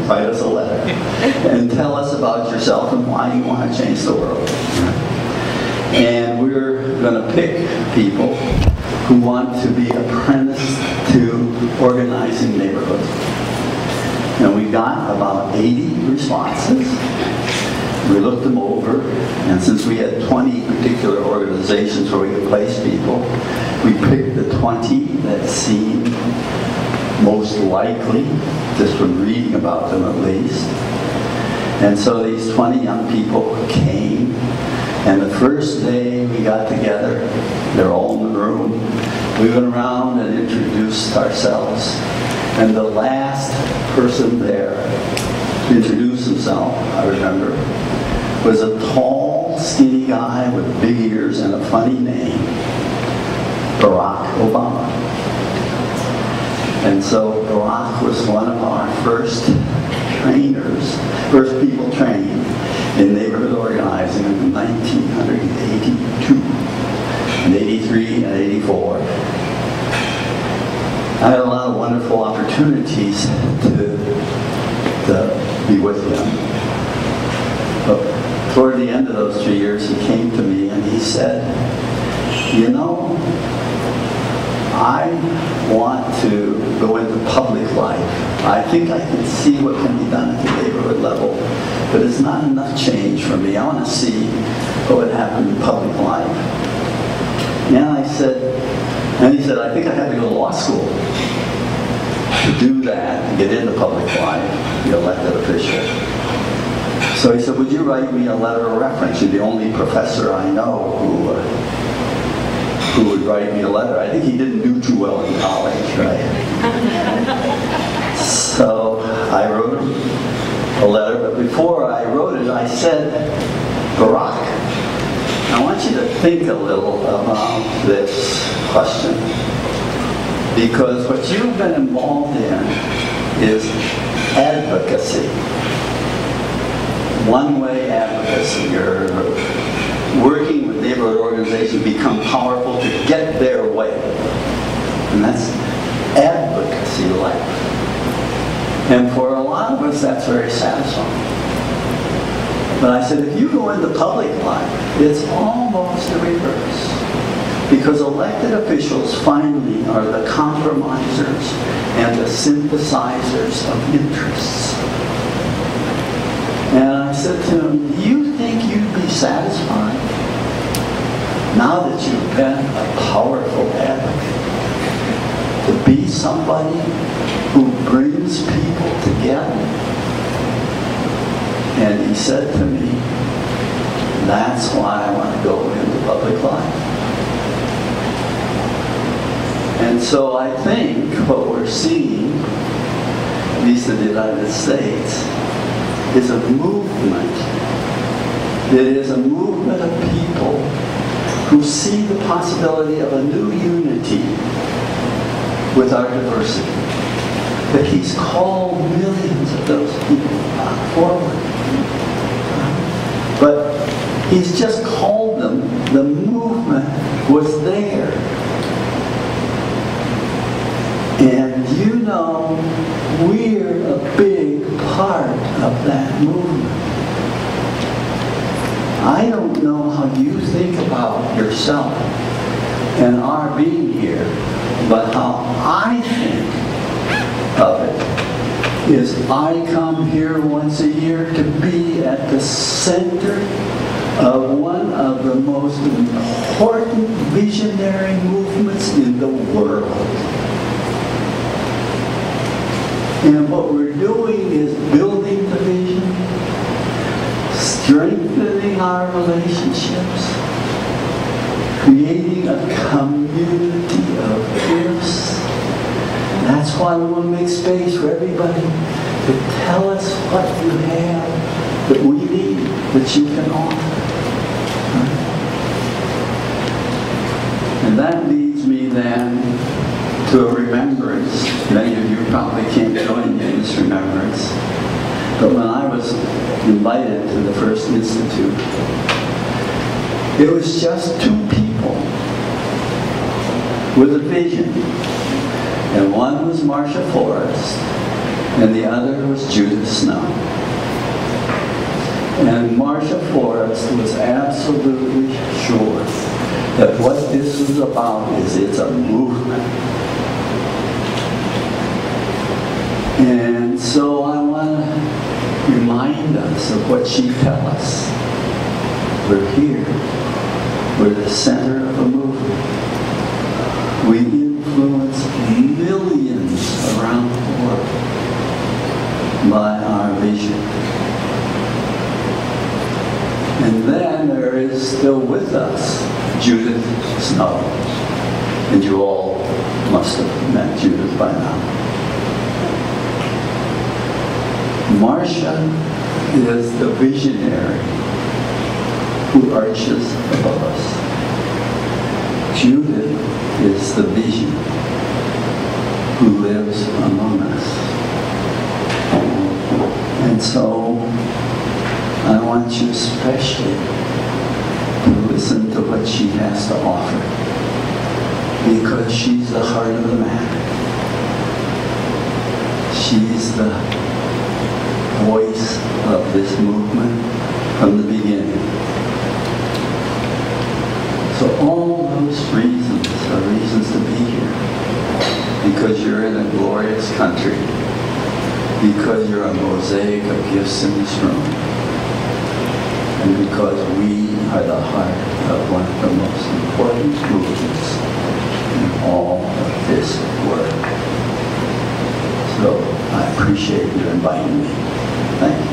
write us a letter and tell us about yourself and why you want to change the world. And we're going to pick people who want to be apprenticed to organizing neighborhoods. And we got about 80 responses. We looked them over, and since we had 20 particular organizations where we could place people, we picked the 20 that seemed most likely, just from reading about them at least. And so these 20 young people came, and the first day we got together, they're all in the room, we went around and introduced ourselves. And the last person there to introduce himself, I remember, was a tall, skinny guy with big ears and a funny name, Barack Obama. And so Barack was one of our first trainers, first people trained in neighborhood organizing in 1982, and 83 and 84. I had a lot of wonderful opportunities to be with him. But toward the end of those 3 years, he came to me and he said, you know, I want to go into public life. I think I can see what can be done at the neighborhood level, but it's not enough change for me. I want to see what would happen in public life. And he said, I think I had to go to law school to do that, to get into public life, be elected official. So he said, would you write me a letter of reference? You're the only professor I know who would write me a letter. I think he didn't do too well in college, right? So I wrote him a letter, but before I wrote it, I said, Barack, I want you to think a little about this question, because what you've been involved in is advocacy. One-way advocacy. You're working with neighborhood organizations to become powerful to get their way. And that's advocacy life. And for a lot of us, that's very satisfying. But I said, if you go into public life, it's almost the reverse. Because elected officials finally are the compromisers and the synthesizers of interests. And I said to him, do you think you'd be satisfied now that you've been a powerful advocate to be somebody who brings people together? And he said to me, that's why I want to go into public life. And so I think what we're seeing, at least in the United States, is a movement. It is a movement of people who see the possibility of a new unity with our diversity. That he's called millions of those people forward. But he's just called them, the movement was there. And you know, we're a big part of that movement. I don't know how you think about yourself and our being here, but how I think of it is I come here once a year to be at the center of one of the most important visionary movements in the world. And what we're doing is building the vision, strengthening our relationships, creating a community of gifts. That's why we want to make space for everybody to tell us what you have that we need, that you can offer. And that leads me then to a remembrance. Many of you probably can't join me in this remembrance. But when I was invited to the first institute, it was just two people with a vision. And one was Marcia Forrest, and the other was Judith Snow. And Marcia Forrest was absolutely sure that what this was about is it's a movement. And so I want to remind us of what she tells us. We're here. We're the center of a movement. We influence millions around the world by our vision. And then there is still with us Judith Snow. And you all must have met Judith by now. Marcia is the visionary who arches above us. Judith is the vision who lives among us. And so I want you especially to listen to what she has to offer, because she's the heart of the matter. She's the voice of this movement from the beginning. So all those reasons are reasons to be here. Because you're in a glorious country. Because you're a mosaic of gifts in this room. And because we are the heart of one of the most important movements in all of this work. So I appreciate you inviting me. Thank you.